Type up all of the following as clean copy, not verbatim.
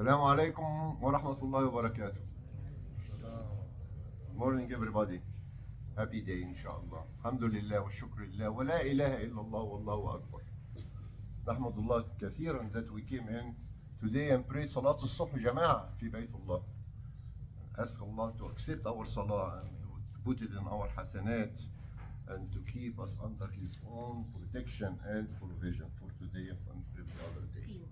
السلام عليكم ورحمة الله وبركاته. Morning everybody. Happy day inshallah. Alhamdulillah wa shukr lillah wa la ilaha illallah wallahu akbar. نحمد الله كثيرا that we came in today and prayed صلاة الصبح جماعة في بيت الله. Ask Allah to accept our salah and to put it in our hasanat and to keep us under His own protection and provision for today and for every other day.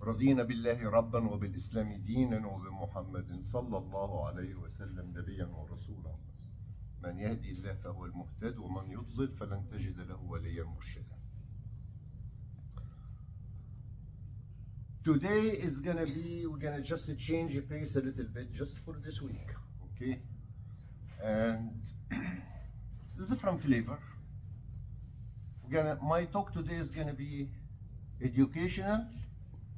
رضينا بالله ربا وبالإسلام دينا وبمحمد صلى الله عليه وسلم نبيا ورسولا. من يهدي الله فهو المهتد ومن يضلل فلن تجد له وليا مرشدا. Today is we're gonna just change the pace a little bit just for this week, okay? And it's different flavor. My talk today is gonna be educational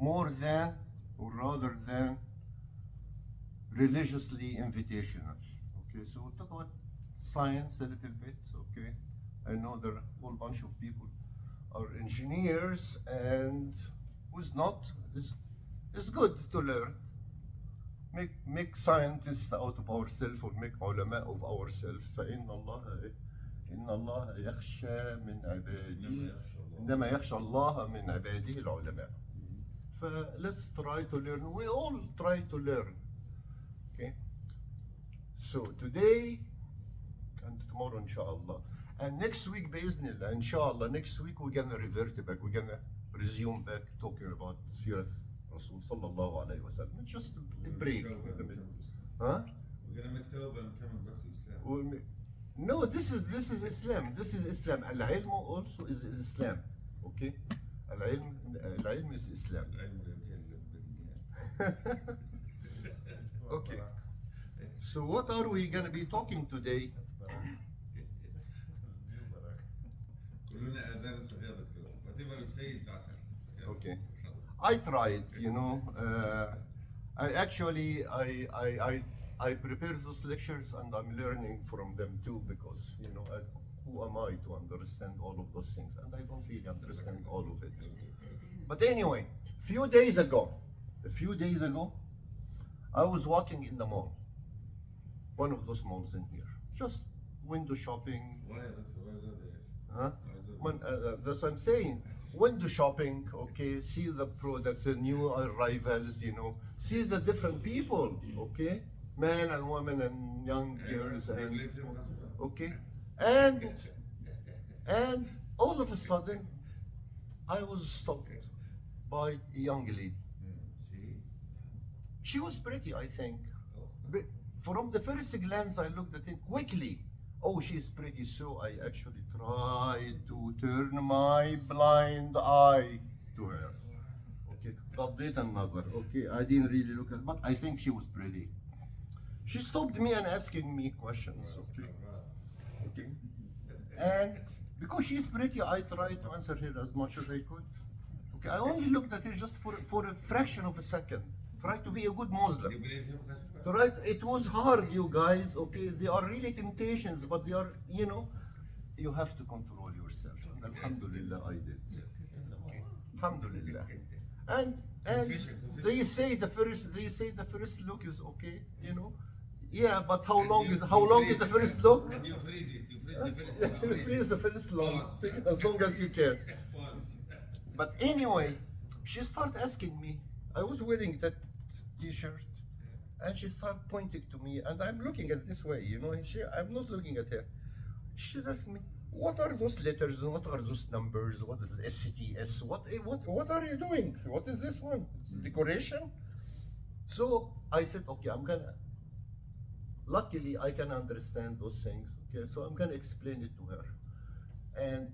more than, or rather than, religiously invitational. Okay, so we'll talk about science a little bit, okay? I know there are a whole bunch of people are engineers, and who's not, is good to learn. Make scientists out of ourselves, or make ulama of ourselves. فإن الله يخشى من عباده إنما يخشى الله من عباده العلماء. Let's try to learn. We all try to learn. Okay. So today and tomorrow, inshallah, and next week, bi'Iznillah, inshallah, next week we're gonna revert back. We're gonna resume back talking about Sirat Rasul sallallahu alayhi wa sallam. It's just a break in the middle. Huh? We're gonna make tawbah and coming back to Islam. No, this is Islam. This is Islam. Al-ilm also is Islam. Okay. العلم is Islam. Okay. So what are we going to be talking today? Whatever you say is awesome. Okay. I tried, you know. I prepared those lectures and I'm learning from them too, because, you know, who am I to understand all of those things? And I don't really understand all of it. But anyway, a few days ago, I was walking in the mall, one of those malls in here, just window shopping. Why go there? Huh? That's what I'm saying. Window shopping, okay, see the products, the new arrivals, you know, see the different people, okay, men and women and young girls, and okay. And all of a sudden, I was stopped by a young lady. See? She was pretty, I think. But from the first glance, I looked at it quickly. Oh, she's pretty, so I actually tried to turn my blind eye to her. Okay, غضيت النظر. Okay, I didn't really look at, but I think she was pretty. She stopped me and asking me questions. Okay. And because she's pretty, I tried to answer her as much as I could. Okay, I only looked at her just for a fraction of a second. Try to be a good Muslim. You believe him? It was hard, you guys. Okay, they are really temptations, but they are, you know, you have to control yourself. And alhamdulillah, I did. Okay, alhamdulillah. And they say the first look is okay, you know. Yeah, but how long is the first look? And you freeze it. You freeze the first Freeze the first long, as long as you can. But anyway, she started asking me. I was wearing that T-shirt, and she started pointing to me, and I'm looking at this way, you know. I'm not looking at her. She's asking me, "What are those letters? What are those numbers? What is SCTS? What are you doing? What is this one? It's decoration?" So I said, "Okay, luckily, I can understand those things. Okay, so I'm gonna explain it to her, and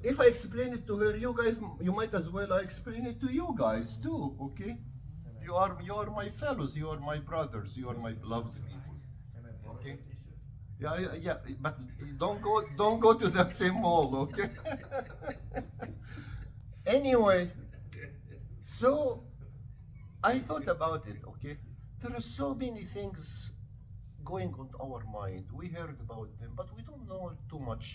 if I explain it to her, you might as well I explain it to you guys too. Okay, you are my fellows, you are my brothers, you are my beloved people. Okay, yeah, but don't go to that same mall. Okay. Anyway, so I thought about it. Okay, there are so many things going on our mind. We heard about them, but we don't know too much.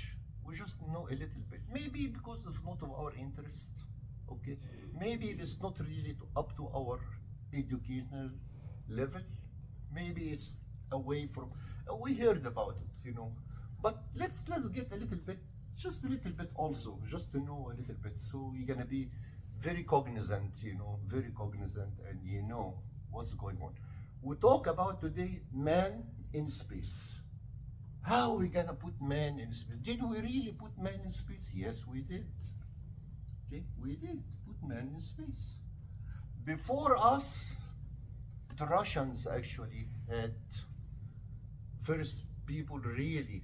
We just know a little bit. Maybe because it's not of our interest. Okay, maybe it's not really up to our educational level. Maybe it's away from. We heard about it, but let's get a little bit, just a little bit also, just to know a little bit. So you're gonna be very cognizant, very cognizant, and you know what's going on. We talk about today man in space. How are we gonna put man in space? Did we really put man in space? Yes, we did. Okay, we did put man in space. Before us, the Russians actually had first people really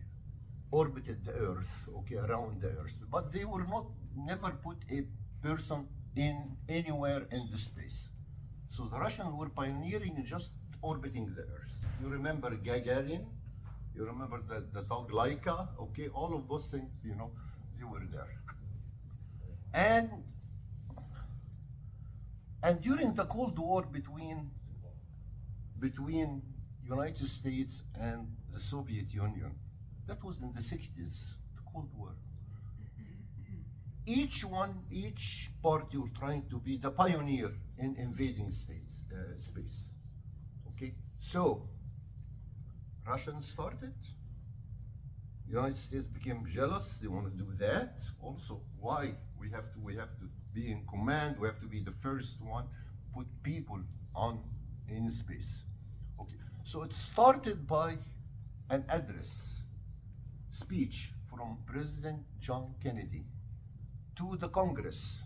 orbited the Earth, okay, around the Earth, but they were not never put a person in anywhere in the space. So the Russians were pioneering in just orbiting the Earth. You remember Gagarin? You remember the dog Laika? Okay, all of those things, they were there. And during the Cold War between United States and the Soviet Union, that was in the 60s, the Cold War. Each party were trying to be the pioneer in invading space. Okay, so Russians started. United States became jealous. They want to do that. Also, why? We have to be in command. We have to be the first one, put people in space. Okay. So it started by an speech from President John Kennedy to the Congress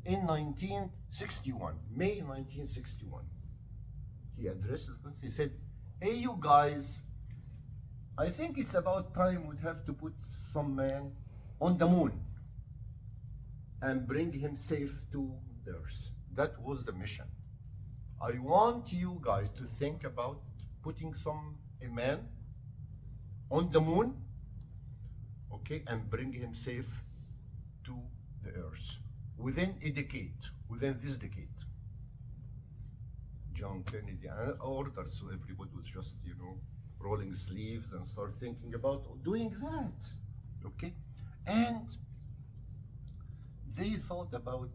in 1961, May 1961. He addressed it. He said, "Hey, you guys, I think it's about time we'd have to put some man on the moon and bring him safe to Earth." That was the mission. I want you guys to think about putting a man on the moon, okay, and bring him safe to the Earth within this decade. John Kennedy ordered, so everybody was just, rolling sleeves and start thinking about doing that, okay? And they thought about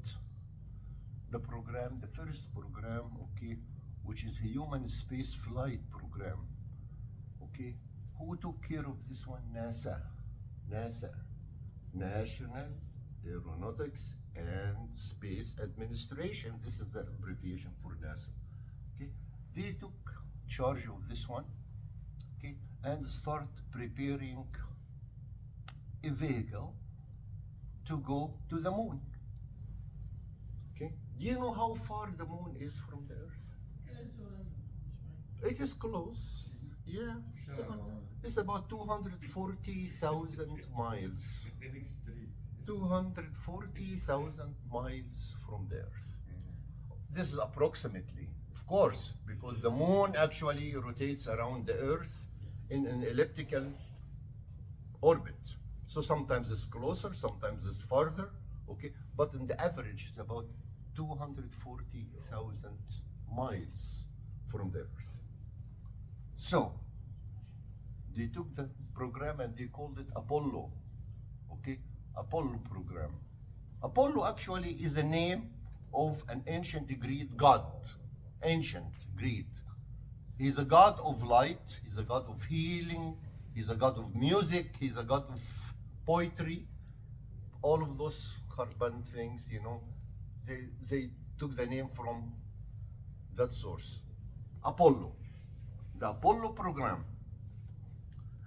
the first program, okay, which is a human space flight program, okay? Who took care of this one? NASA, National Aeronautics and Space Administration. This is the abbreviation for NASA, okay? They took charge of this one, okay, and start preparing a vehicle to go to the moon. Okay, do you know how far the moon is from the Earth? It is close. Yeah, it's about 240,000 miles. 240,000 miles from the Earth. This is approximately, of course, because the moon actually rotates around the Earth in an elliptical orbit. So sometimes it's closer, sometimes it's farther, okay? But in the average, it's about 240,000 miles from the Earth. So they took the program and they called it Apollo, okay? Apollo program. Apollo actually is the name of an ancient Greek god. Ancient Greek. He's a god of light, he's a god of healing, he's a god of music, he's a god of poetry. All of those carbon things, they took the name from that source. Apollo. The Apollo program.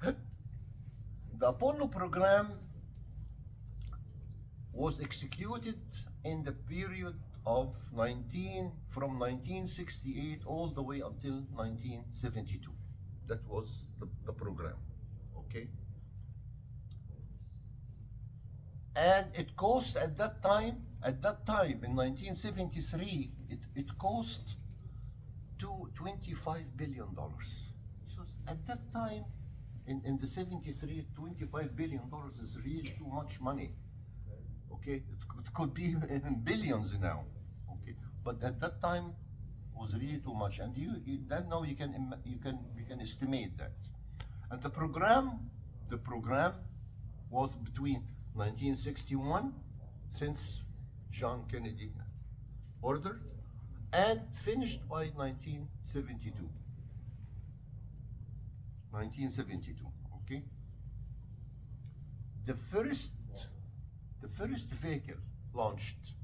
The Apollo program was executed in the period of from 1968 all the way until 1972. That was the program, okay? And it cost at that time in 1973, it cost $25 billion. So at that time, in the 73, $25 billion is really too much money. Okay, it could be in billions now. Okay, but at that time was really too much, and now you can estimate that. And the program was between 1961, since John Kennedy ordered, and finished by 1972. 1972, okay? The first vehicle launched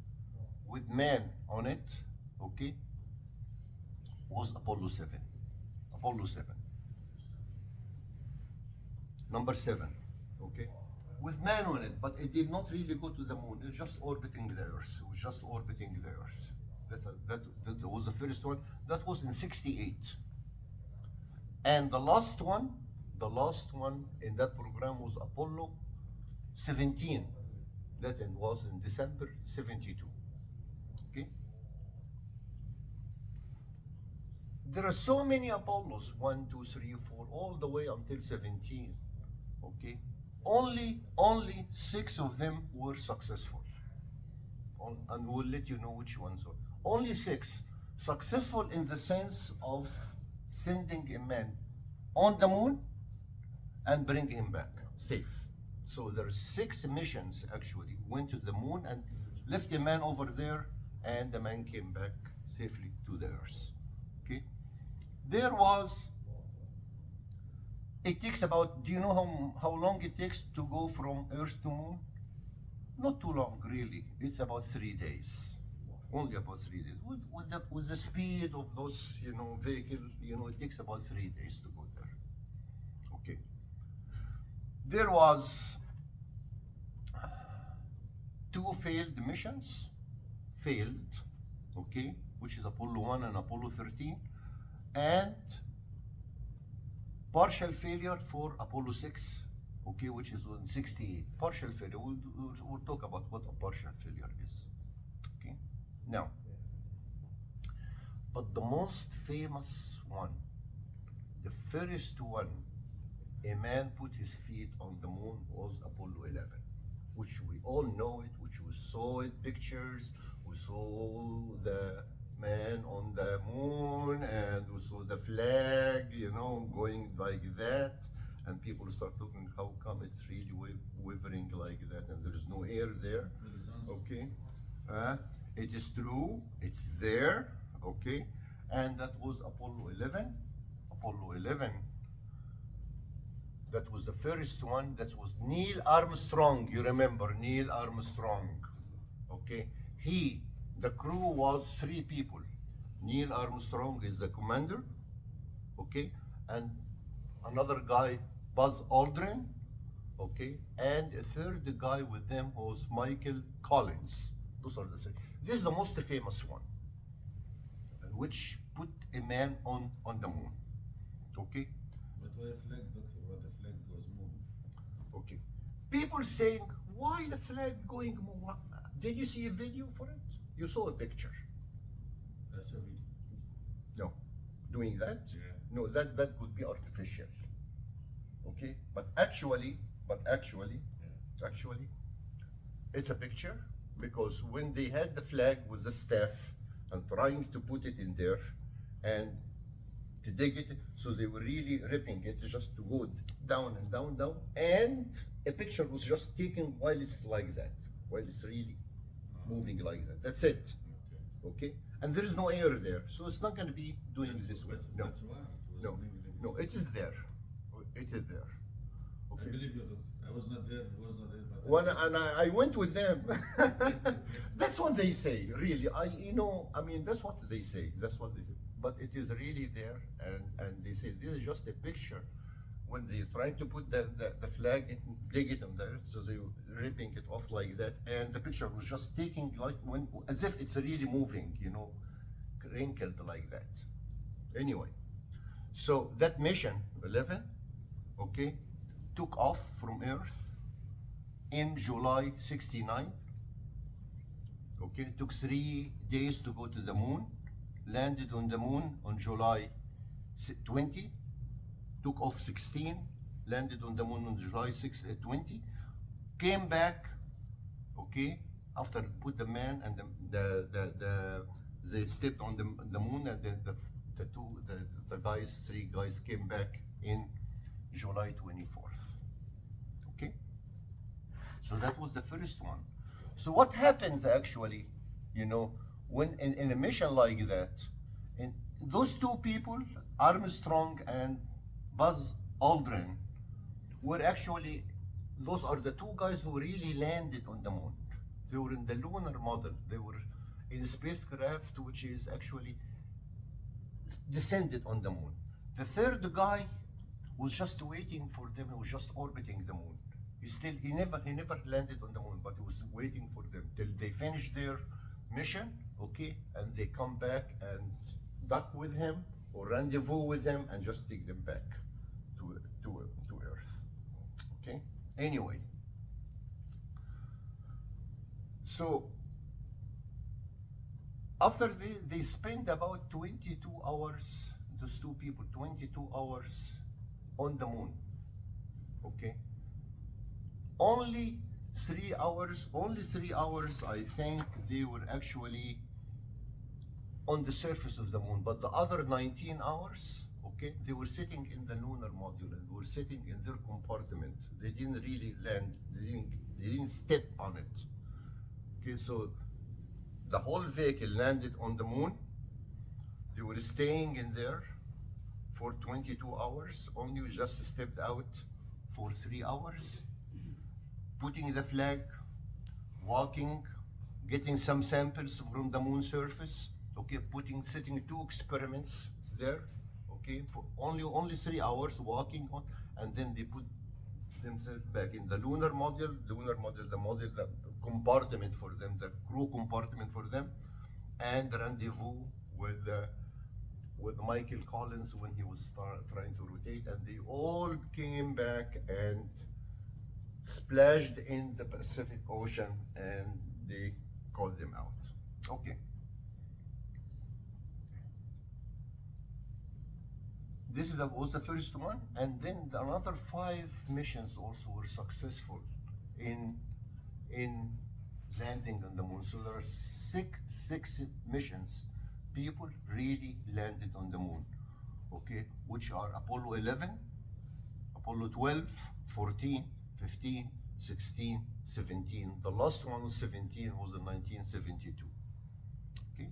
with man on it, okay, was Apollo 7. Apollo 7. Number 7, okay? With man on it, but it did not really go to the moon. It was just orbiting the Earth. It was just orbiting the Earth. That was the first one. That was in 68. And the last one in that program was Apollo 17. That was in December 72. Okay? There are so many Apollos, 1, 2, 3, 4, all the way until 17. Okay? Only 6 of them were successful. And we'll let you know which ones were. Only 6 successful in the sense of sending a man on the moon and bring him back safe. So there are 6 missions actually went to the moon and left a man over there, and the man came back safely to the Earth. Okay, it takes about, do you know how long it takes to go from Earth to moon? Not too long, really. It's about 3 days. Only about 3 days. With the speed of those, vehicles, it takes about 3 days to go there. Okay. There was 2 failed missions, okay, which is Apollo 1 and Apollo 13, and partial failure for Apollo 6, okay, which is in 68. Partial failure. We'll talk about what a partial failure is. Okay. Now, but the most famous one, the first one, a man put his feet on the moon, was Apollo 11, which we all know it, which we saw it pictures. We saw the man on the moon, and we saw the flag, going like that. And people start talking, how come it's really wavering like that, and there's no air there? Okay, it is true, it's there. Okay, and that was Apollo 11. Apollo 11. That was the first one. That was Neil Armstrong. You remember Neil Armstrong? Okay, the crew was 3 people. Neil Armstrong is the commander. Okay, and another guy, Buzz Aldrin, okay, and a third guy with them was Michael Collins. Those are the 3. This is the most famous one, which put a man on the moon. Okay. But why flag, doctor? Why the flag was moving? Okay. People saying, why the flag going more? Did you see a video for it? You saw a picture. That's a video. No. Doing that? Yeah. No, that would be artificial. Okay? But actually, it's a picture, because when they had the flag with the staff and trying to put it in there and to dig it, so they were really ripping it just to go down and down, and a picture was just taken while it's like that, while it's really moving like that. That's it. Okay? And there's no air there, so it's not going to be doing this way. No. That's why it was No, it is there. It is there. I believe you, doctor. I was not there. But I went with them. That's what they say, really. That's what they say. But it is really there, and they say this is just a picture. When they try to put the flag and dig it on there, so they were ripping it off like that, and the picture was just taking as if it's really moving, wrinkled like that. Anyway, so that mission 11, okay, took off from Earth in July 69. Okay, it took 3 days to go to the moon, landed on the moon on July 20, took off 16, landed on the moon on July 20, came back, okay, after put the man and they stepped on the moon, and then the 3 guys came back in July 24th. Okay, so that was the first one. So what happens actually, when in a mission like that, and those two people, Armstrong and Buzz Aldrin, were actually, those are the two guys who really landed on the moon. They were in the lunar model. They were in a spacecraft which is actually descended on the moon. The third guy was just waiting for them. He was just orbiting the moon. He never landed on the moon, but he was waiting for them till they finish their mission, okay, and they come back and dock with him or rendezvous with him and just take them back to Earth. Okay. Anyway, so after they spend about 22 hours, those two people, 22 hours on the moon. Okay. Only 3 hours, I think, they were actually on the surface of the moon. But the other 19 hours, okay, they were sitting in the lunar module and were sitting in their compartment. They didn't really land, they didn't step on it. Okay, so the whole vehicle landed on the moon. They were staying in there for 22 hours, only just stepped out for 3 hours, putting the flag, walking, getting some samples from the moon surface, okay, setting two experiments there, okay, for only 3 hours walking on, and then they put themselves back in the lunar module, the compartment for them, the crew compartment for them, and rendezvous with Michael Collins when he was trying to rotate, and they all came back and splashed in the Pacific Ocean, and they called them out. Okay. This was the first one, and then another 5 missions also were successful in landing on the moon. So there are six missions. People really landed on the moon, okay, which are Apollo 11, Apollo 12, 14, 15, 16, 17. The last one, 17, was in 1972. Okay.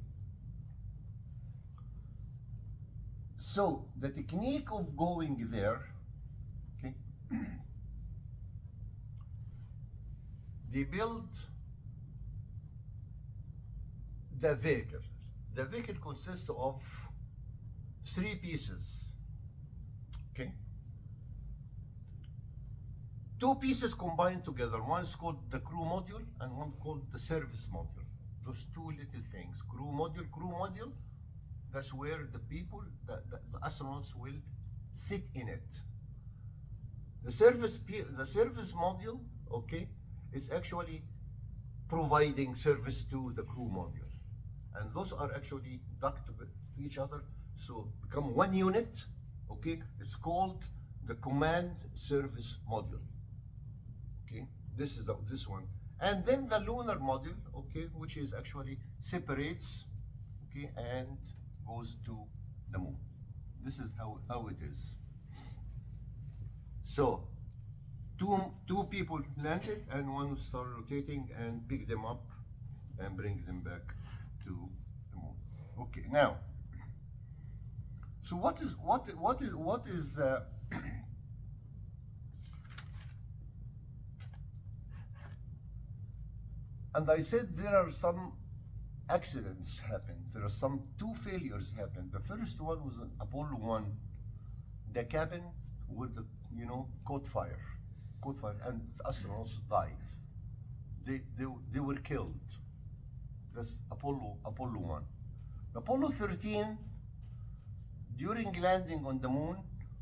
So the technique of going there, okay, they built the vehicle. The vehicle consists of 3 pieces. Okay. 2 pieces combined together. One is called the crew module and one called the service module. Those 2 little things. Crew module, that's where the people, the astronauts will sit in it. The service module, okay, is actually providing service to the crew module. And those are actually docked to each other, so become one unit, okay? It's called the command service module. Okay, this is this one. And then the lunar module, okay, which is actually separates, okay, and goes to the moon. This is how it is. So two people landed and one started rotating and pick them up and bring them back to the moon. Okay, now, so what is and I said there are some accidents happened. There are some 2 failures happened. The first one was in Apollo 1. The cabin with the, caught fire, and the astronauts died. They were killed. That's Apollo 1. Apollo 13, during landing on the moon,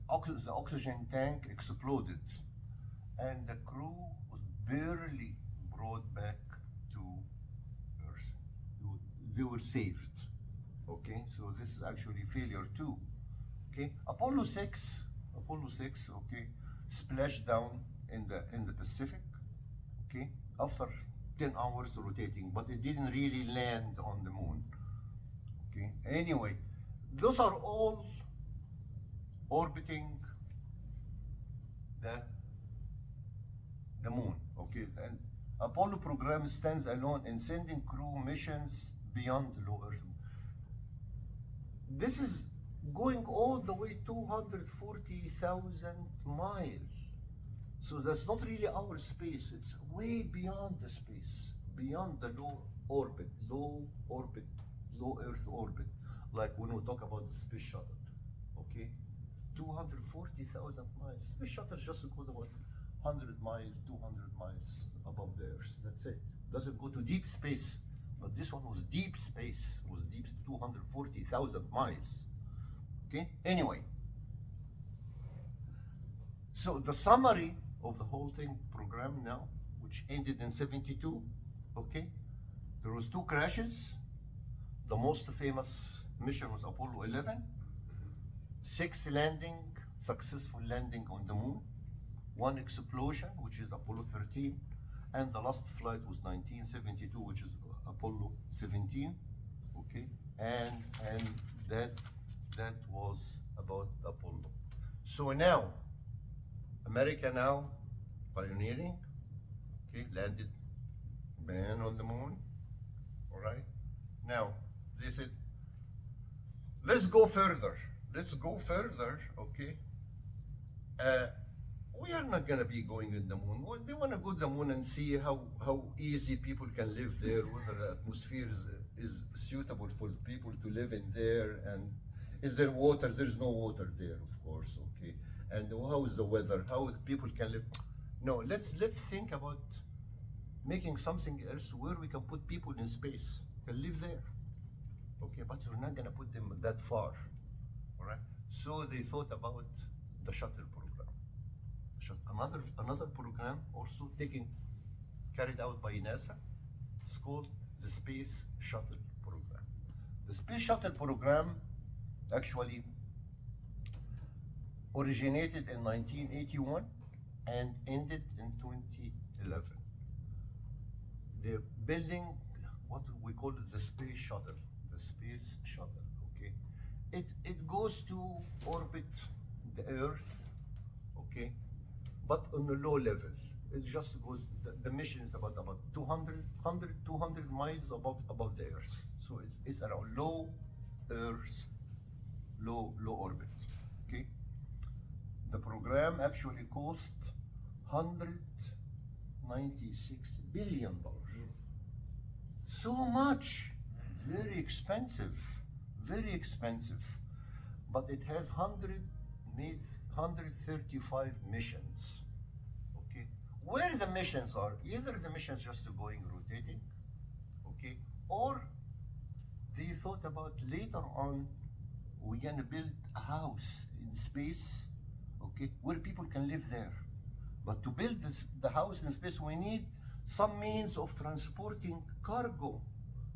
the oxygen tank exploded, and the crew was barely brought back to Earth. They were saved. Okay, so this is actually failure 2. Okay, Apollo 6, okay, splashed down in the Pacific. Okay, after 10 hours rotating, but it didn't really land on the moon. Okay, anyway, those are all orbiting the moon. Okay, and Apollo program stands alone in sending crew missions beyond low Earth. This is going all the way 240,000 miles. So that's not really our space. It's way beyond the space, beyond the low Earth orbit. Like when we talk about the space shuttle, okay? 240,000 miles. Space shuttle just goes about 100 miles, 200 miles above the Earth. That's it. Doesn't go to deep space. But this one was deep space. It was deep 240,000 miles. Okay? Anyway. So the summary of the whole thing program now, which ended in 72, okay? There was 2 crashes. The most famous mission was Apollo 11. 6 successful landing on the moon. 1 explosion, which is Apollo 13. And the last flight was 1972, which is Apollo 17. Okay, and that was about Apollo. So now, America now pioneering. Okay, landed man on the moon. All right. Now they said, let's go further. Okay. We are not going to be going in the moon. Well, they want to go to the moon and see how easy people can live there, whether the atmosphere is suitable for people to live in there, and is there water? There's no water there, of course, okay. And how is the weather? How the people can live? No, let's think about making something else where we can put people in space, can live there. Okay, but we're not going to put them that far, all right? So they thought about the shuttle program. Another program also carried out by NASA. It's called the Space Shuttle Program. The Space Shuttle Program actually originated in 1981 and ended in 2011. They're building what we call the Space Shuttle. The Space Shuttle, okay? It goes to orbit the Earth, okay? But on a low level. It just goes, the mission is about 200 miles above the Earth. So it's around low Earth, low orbit, okay? The program actually cost $196 billion. So much, very expensive. But it has 135 missions. Okay, where the missions are, either the missions just going rotating, okay, or they thought about later on we're gonna build a house in space, okay, where people can live there. But to build the house in space, we need some means of transporting cargo,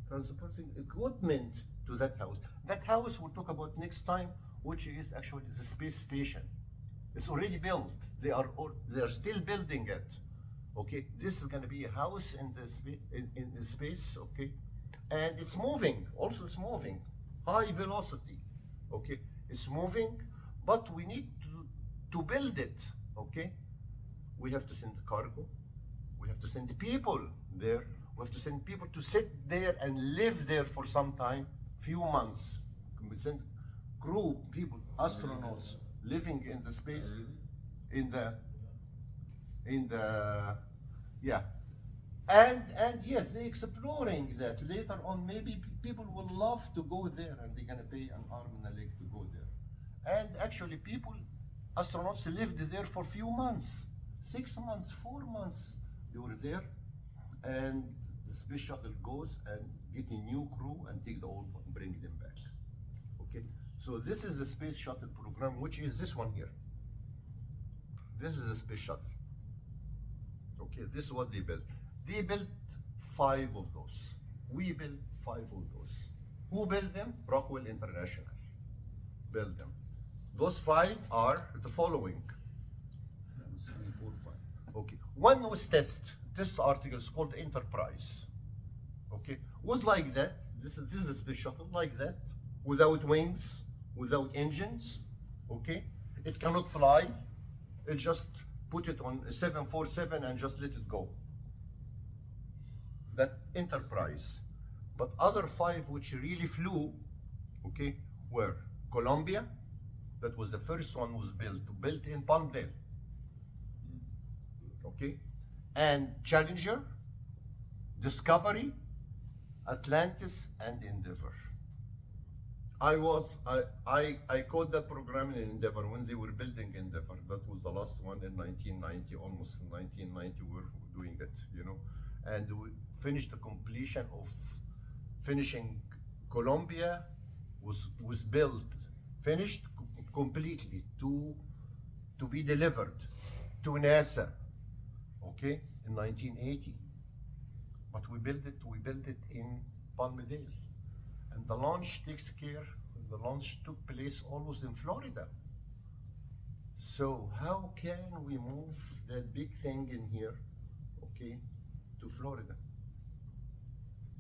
transporting equipment to that house. That house we'll talk about next time, which is actually the space station. It's already built. They are still building it. Okay, this is going to be a house in the space. Okay, and it's moving. Also, it's moving, high velocity. Okay, it's moving, but we need to build it. Okay, we have to send the cargo. We have to send the people there. We have to send people to sit there and live there for some time, few months. We send crew, people, astronauts living in the space, in the yeah, and yes, they're exploring that. Later on, maybe people will love to go there, and they're gonna pay an arm and a leg to go there. And actually, astronauts lived there for few months, 6 months, 4 months. They were there, and the space shuttle goes and get a new crew and take the old one, bring them back. Okay, so this is the space shuttle program, which is this one here. This is the space shuttle. Okay, this is what they built. They built 5 of those. We built 5 of those. Who built them? Rockwell International built them. Those 5 are the following. 3, 4, 5. Okay, one was test articles called Enterprise. Okay, was like that. This is a space shuttle like that, without wings, without engines. Okay, it cannot fly. It just put it on a 747 and just let it go. that enterprise. But other 5 which really flew, okay, were Columbia, that was the first one was built in Palmdale, okay, and Challenger, Discovery, Atlantis, and Endeavor. I called that program in Endeavor when they were building Endeavor. That was the last one in 1990, almost in 1990 we were doing it, you know. And we finished the completion of finishing Columbia was built, finished completely to be delivered to NASA, okay, in 1980. But we built it in Palmdale. And the launch took place almost in Florida. So how can we move that big thing in here, okay, to Florida?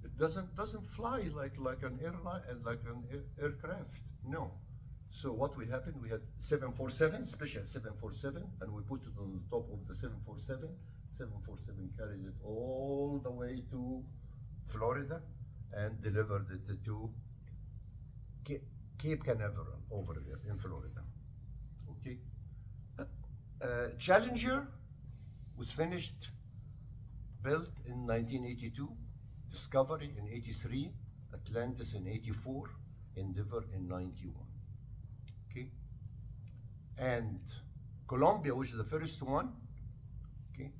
It doesn't fly like an airline and like an aircraft. No. So what we happened? We had 747, special 747, and we put it on the top of the 747. 747 carried it all the way to Florida and delivered it to Cape Canaveral over there in Florida. Okay. Challenger was finished, built in 1982, Discovery in 83, Atlantis in 84, Endeavor in 91. Okay. And Columbia, which is the first one, okay,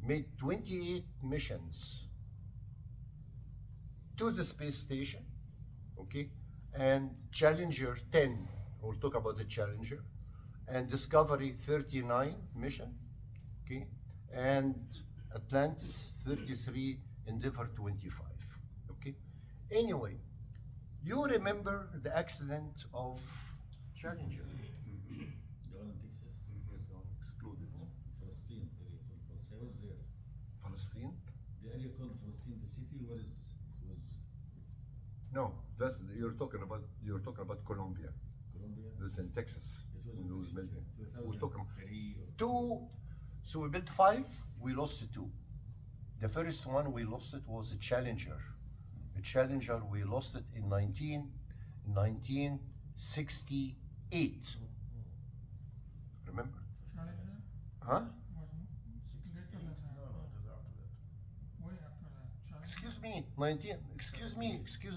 made 28 missions to the space station, okay, and Challenger 10, we'll talk about the Challenger, and Discovery 39 mission, okay, and Atlantis 33, Endeavor 25, okay. Anyway, you remember the accident of Challenger? The one in Texas? Yes, the one exploded. Palestine, area called Palestine. I was there. Palestine? The area called Palestine, the city was No, you're talking about Colombia. Colombia. This is in Texas. It was in in those Texas. buildings. We're talking 2003 or two. So we built 5. We lost 2. The first one we lost it was a Challenger. A Challenger we lost it in 1968. Remember? Challenger Huh? was later than that. No, it was after that. Way after that. Challenger. Excuse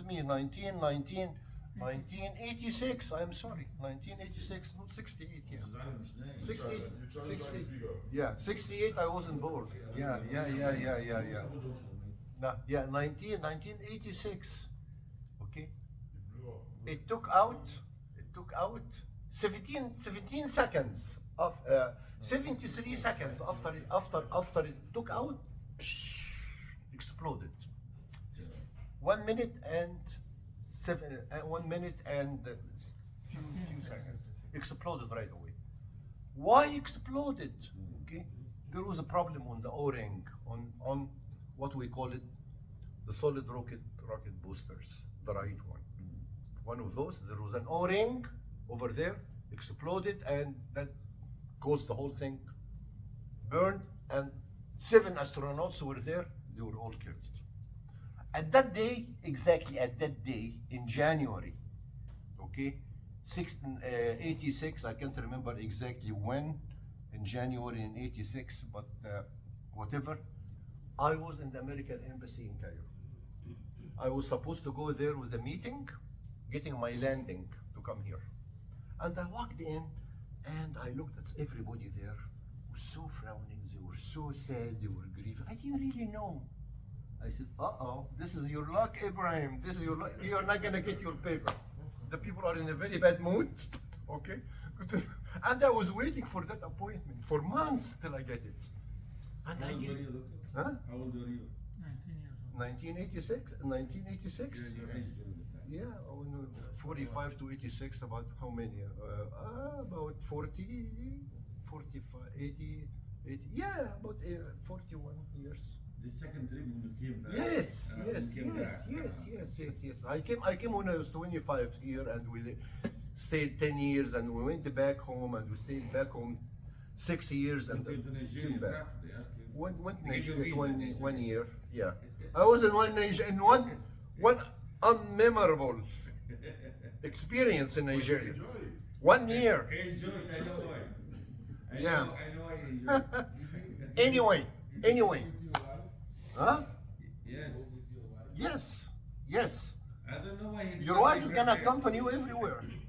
me, 1986. I'm sorry, 1986, not 68. Yeah. بس زعلوا مش نايم. 68. You tried to 68. figure. Yeah, 68. I wasn't born. Yeah. No, yeah, 1986. Okay. It blew up. It took out 17 seconds of 73 seconds after it took out, exploded. 1 minute and 1 minute and few seconds, exploded right away. Why exploded? Okay, there was a problem on the O-ring on what we call it, the solid rocket boosters, the right one. One of those, there was an O-ring over there, exploded, and that caused the whole thing burned, and 7 astronauts were there, they were all killed. At that day, exactly at that day, in January, okay, 86, I can't remember exactly when, in January in 86, but whatever, I was in the American Embassy in Cairo. I was supposed to go there with a meeting, getting my landing to come here. And I walked in and I looked at everybody there, was so frowning, they were so sad, they were grieving. I didn't really know. I said, this is your luck, Ibrahim. This is your luck. You're not gonna get your paper. The people are in a very bad mood, okay? And I was waiting for that appointment for months till I get it. And How I old get were it. you, doctor? Huh? How old were you? 19 years old. 1986? 1986? Your age during the time. Yeah, 45 to 86, about how many? About 40, 45, 80, yeah, about 41 years. The second trip when you came back. Yes. when you came back. I came when I was 25 here, and we stayed 10 years, and we went back home, and we stayed back home 6 years, and You came to then Nigeria, came back. صح? They asked you. Went They gave you Nigeria visa in 1 year, Yeah, I was in one unmemorable experience in Nigeria. Enjoy it. 1 year. He enjoyed, I know why. Yeah. I know why he enjoyed. Anyway, anyway, With your wife? huh? Yes. With your wife? Yes, yes. I don't know why he did Your not wife take is her gonna there. accompany you everywhere, You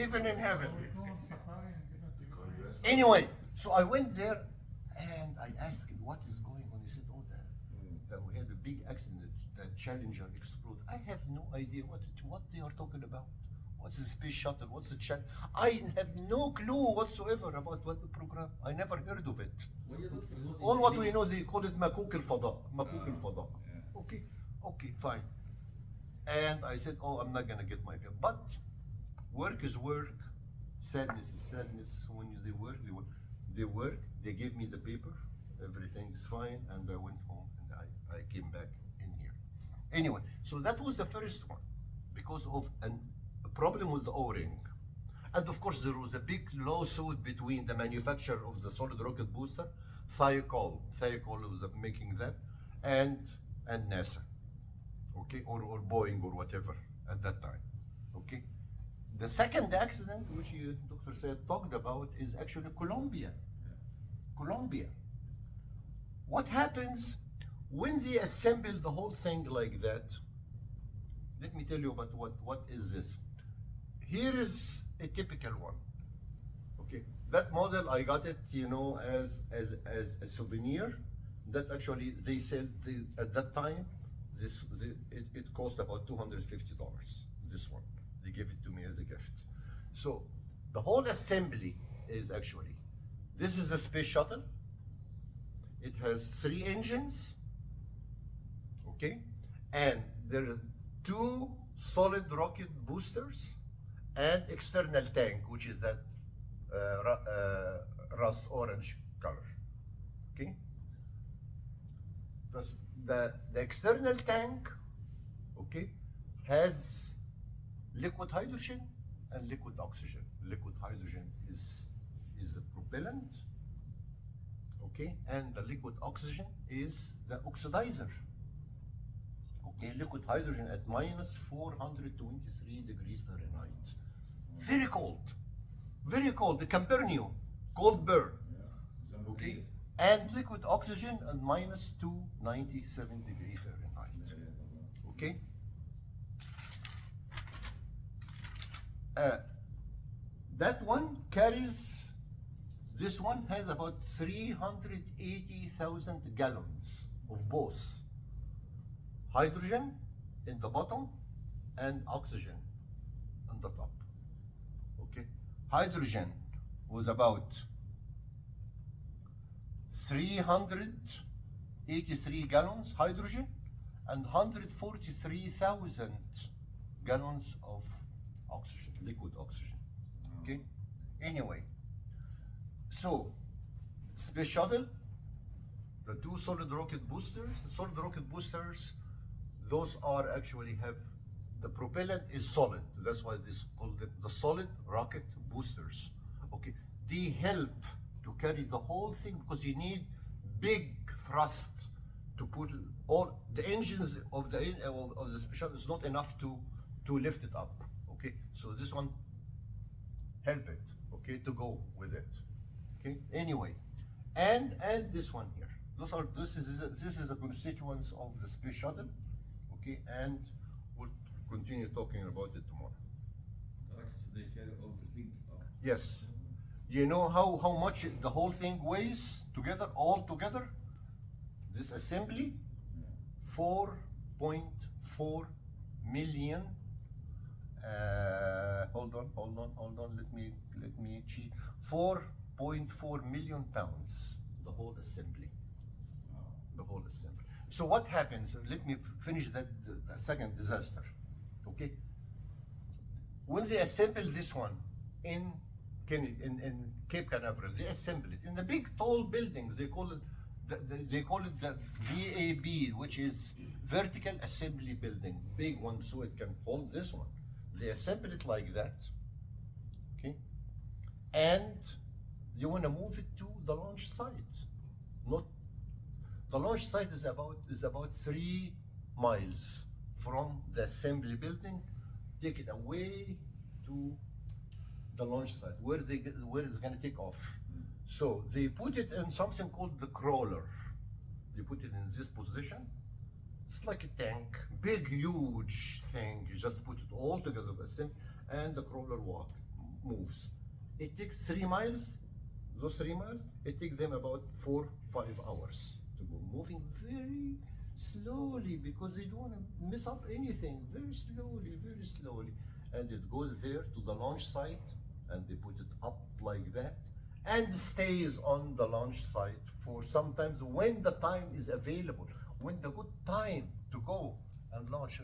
even in heaven. We go on safari and get a ticket. Because you asked- Anyway, so I went there and I asked him what is going on. He said, "Oh, that we had a big accident. That Challenger exploded. I have no idea what they are talking about. What's the space shuttle? What's the I have no clue whatsoever about what the program. I never heard of it. Well, you look, it was All in what the- we know, they call it Makuk al-Fada. Makuk al-Fada. yeah. Okay, fine. And I said, "Oh, I'm not gonna get my bill." But work is work, sadness is sadness. When they work. They gave me the paper, everything is fine, and I went home and I came back in here. Anyway, so that was the first one because of a problem with the O-ring. And of course, there was a big lawsuit between the manufacturer of the solid rocket booster, Thiokol was making that, and NASA, okay, or Boeing or whatever at that time, okay. The second accident, which Dr. Said talked about, is actually Colombia. Colombia. What happens when they assemble the whole thing like that? Let me tell you about what is this. Here is a typical one. Okay, that model I got it, as a souvenir. That actually they sell at that time. It cost about $250. This one, they gave it to me as a gift. So the whole assembly is actually, this is the space shuttle. It has 3 engines, okay, and there are 2 solid rocket boosters and external tank, which is that rust orange color, okay. The external tank, okay, has liquid hydrogen and liquid oxygen. Liquid hydrogen is the propellant, okay, and the liquid oxygen is the oxidizer. Okay, liquid hydrogen at minus 423 degrees Fahrenheit. Very cold, very cold. It can burn you, cold burn. Yeah. Okay, and liquid oxygen at minus 297 degrees Fahrenheit. Okay. That one carries. This one has about 380,000 gallons of both hydrogen in the bottom and oxygen on the top. Okay, hydrogen was about 383 gallons hydrogen and 143,000 gallons of oxygen, liquid oxygen. Okay, anyway, so space shuttle, the 2 solid rocket boosters. The solid rocket boosters, those are actually have the propellant is solid. That's why this called the solid rocket boosters. Okay, they help to carry the whole thing because you need big thrust to put all the engines of the space shuttle is not enough to lift it up. Okay, so this one help it. Okay, to go with it. Okay, anyway, and this one here. This is the constituents of the space shuttle. Okay, and we'll continue talking about it tomorrow. Rockets, they carry everything. Yes. You know how much the whole thing weighs together, all together? This assembly, 4.4 million. Hold on. Let me cheat. 4.4 million pounds. The whole assembly. The whole assembly. So what happens? Let me finish the second disaster. Okay. When they assemble this one in Cape Canaveral, they assemble it in the big tall buildings. They call it the VAB, which is vertical assembly building, big one, so it can hold this one. They assemble it like that, okay, and you want to move it to the launch site. Not The launch site is about 3 miles from the assembly building. Take it away to the launch site where it's going to take off. So they put it in something called the crawler. They put it in this position. It's like a tank, big, huge thing. You just put it all together, and the crawler moves. It takes 3 miles. Those 3 miles, it takes them about 4-5 hours to go, moving very slowly because they don't want to mess up anything. Very slowly, and it goes there to the launch site, and they put it up like that, and stays on the launch site for sometimes when the time is available, when the good time to go and launch.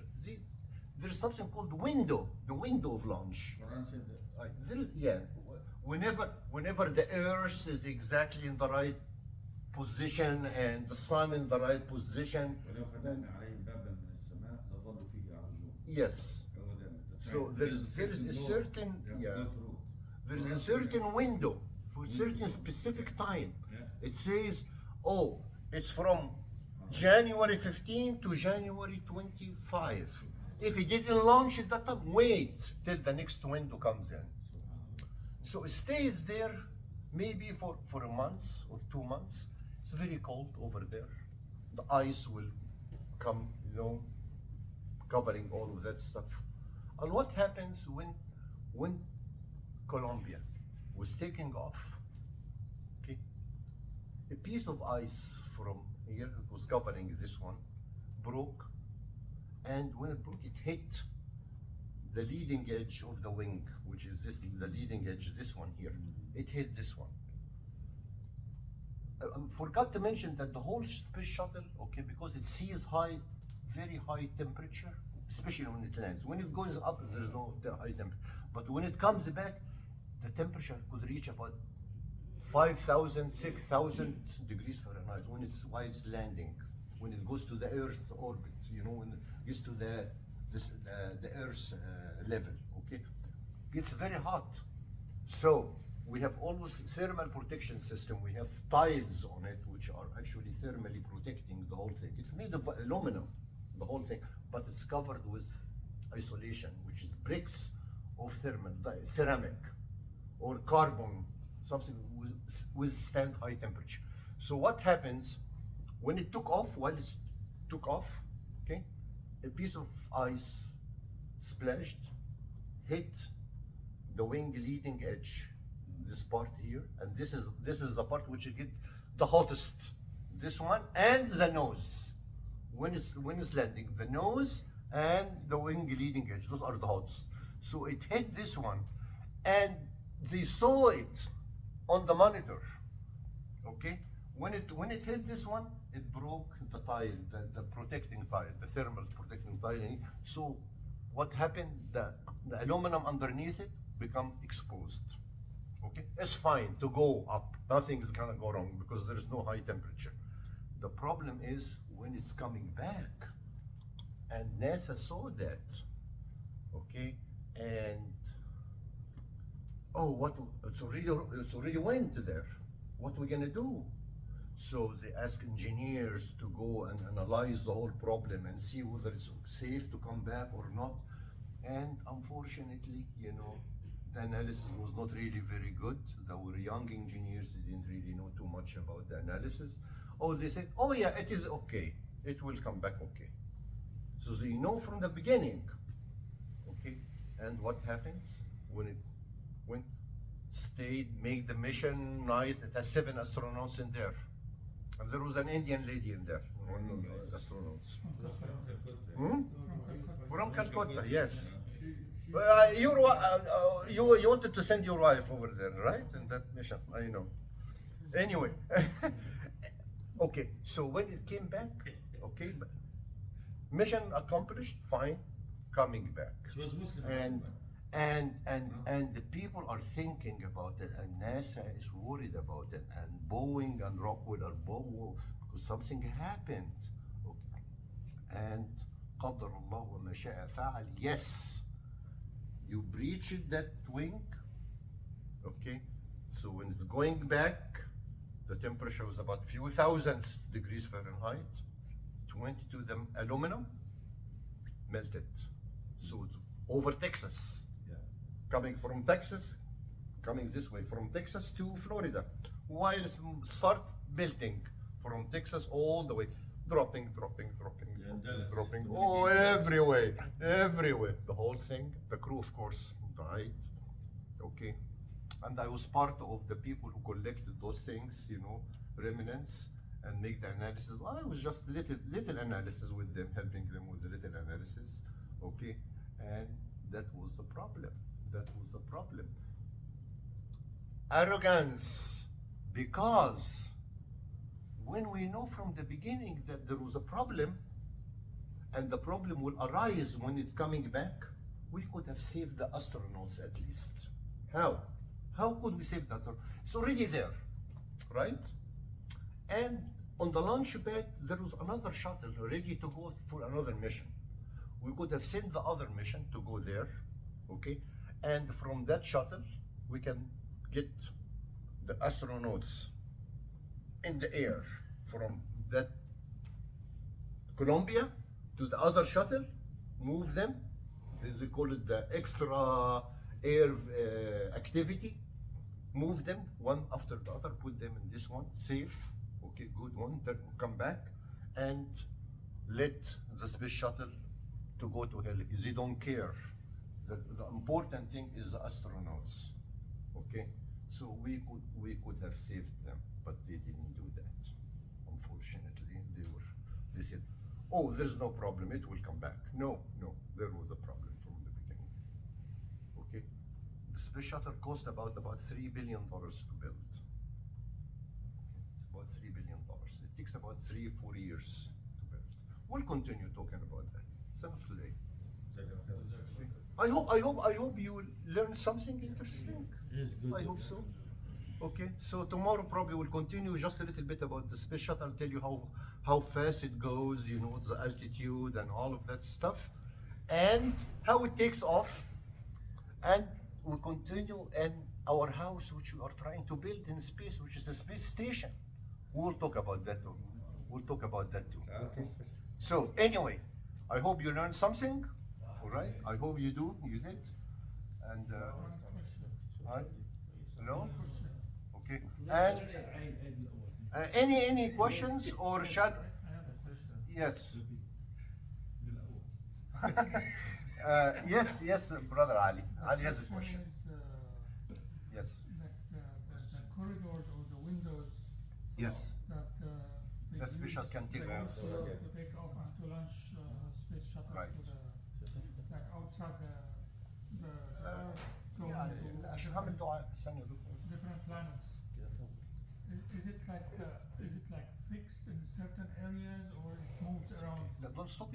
There is something called the window of launch. Quran said that. There is, yeah. Whenever the earth is exactly in the right position and the sun in the right position, ولو فتحنا عليهم بابا من السماء لظلوا فيه يعرجون. yes. هو ده. So there is a certain, they have to yeah, go through. there is a certain window for a certain specific time. Yeah. It says, oh, it's from January 15 to January 25. If it didn't launch at that time, wait till the next window comes in. So it stays there maybe for a month or 2 months. It's very cold over there. The ice will come, covering all of that stuff. And what happens when Colombia was taking off, okay, a piece of ice from here, it was covering this one, broke, and when it broke, it hit the leading edge of the wing, which is the leading edge, this one here. It hit this one. I forgot to mention that the whole space shuttle, okay, because it sees very high temperature, especially when it lands. When it goes up, there's no high temperature. But when it comes back, the temperature could reach about 5,000, 6,000 degrees Fahrenheit while it's landing. When it goes to the Earth's orbit, when it gets to the Earth's level, okay? It's very hot. So we have always thermal protection system. We have tiles on it, which are actually thermally protecting the whole thing. It's made of aluminum, the whole thing, but it's covered with isolation, which is bricks of ceramic or carbon, something withstand high temperature. So what happens when it took off? While it took off, okay, a piece of ice splashed, hit the wing leading edge, this part here, and this is the part which you get the hottest. This one and the nose. When it's landing, the nose and the wing leading edge, those are the hottest. So it hit this one, and they saw it on the monitor. Okay, when it hit this one, it broke the tile, the protecting tile, the thermal protecting tile. So what happened? The aluminum underneath it become exposed. Okay, it's fine to go up. Nothing's gonna go wrong because there's no high temperature. The problem is when it's coming back, and NASA saw that. Okay, and it's already went there. What are we gonna do? So they ask engineers to go and analyze the whole problem and see whether it's safe to come back or not. And unfortunately, the analysis was not really very good. There were young engineers, they didn't really know too much about the analysis. They said, oh yeah, it is okay. It will come back okay. So they know from the beginning, okay? And what happens when it made the mission nice? It has 7 astronauts in there. And there was an Indian lady in there, one of the astronauts. From Calcutta, yes. You wanted to send your wife over there, right? In that mission, I know. Anyway, okay. So when it came back, okay, mission accomplished, fine, coming back. She was Muslim. And the people are thinking about it, and NASA is worried about it, and Boeing and Rockwell are both because something happened. Okay. And قدر الله وما شاء فعل. Yes, you breached that wing. Okay, so when it's going back, The temperature was about few thousandths degrees Fahrenheit. 22 them aluminum melted. So it's over Texas. Yeah. Coming from Texas, coming this way from Texas to Florida. While it start melting from Texas all the way, dropping, Yeah, in Dallas. dropping. Oh, everywhere, everywhere. The whole thing. The crew, of course, died. Okay. And I was part of the people who collected those things, you know, remnants, and make the analysis. I was just little analysis with them, helping them with the little analysis. Okay. And that was the problem. That was the problem. Arrogance, because when we know from the beginning that there was a problem and the problem will arise when it's coming back, we could have saved the astronauts at least. How? How could we save that? It's already there, right? And on the launch pad, there was another shuttle ready to go for another mission. We could have sent the other mission to go there, okay? And from that shuttle, we can get the astronauts in the air from that Columbia to the other shuttle, move them, they call it the extra air activity, move them one after the other, put them in this one, safe, okay, good one, then come back and let the space shuttle to go to hell. They don't care. The important thing is the astronauts, okay? So we could have saved them, but they didn't do that. Unfortunately, they said, oh, there's no problem, it will come back. No, there was a problem from the beginning. Okay? The space shuttle cost about $3 billion to build. It's about $3 billion. It takes about 3-4 years to build. We'll continue talking about that. It's enough today. I hope you will learn something interesting. Yes, good. I hope so. Okay, so tomorrow probably we'll continue just a little bit about the space shuttle. I'll tell you how fast it goes, you know, the altitude and all of that stuff, and how it takes off. And we'll continue in our house, which we are trying to build in space, which is a space station. We'll talk about that too. Okay. So anyway, I hope you learned something. All right. I hope you do. You did. And no. Okay. And any questions or shall? I have a question. Yes. Yes, brother Ali. Ali has a question. Is, Yes. the corridors or the windows Yes. that they The space shuttle can take they off. use to take off and to launch space shuttles Right. to the like outside the going يعني عشان to هعمل دعاء ثانية يا دكتور. different planets. Is it like fixed in certain areas or it moves around? لا don't stop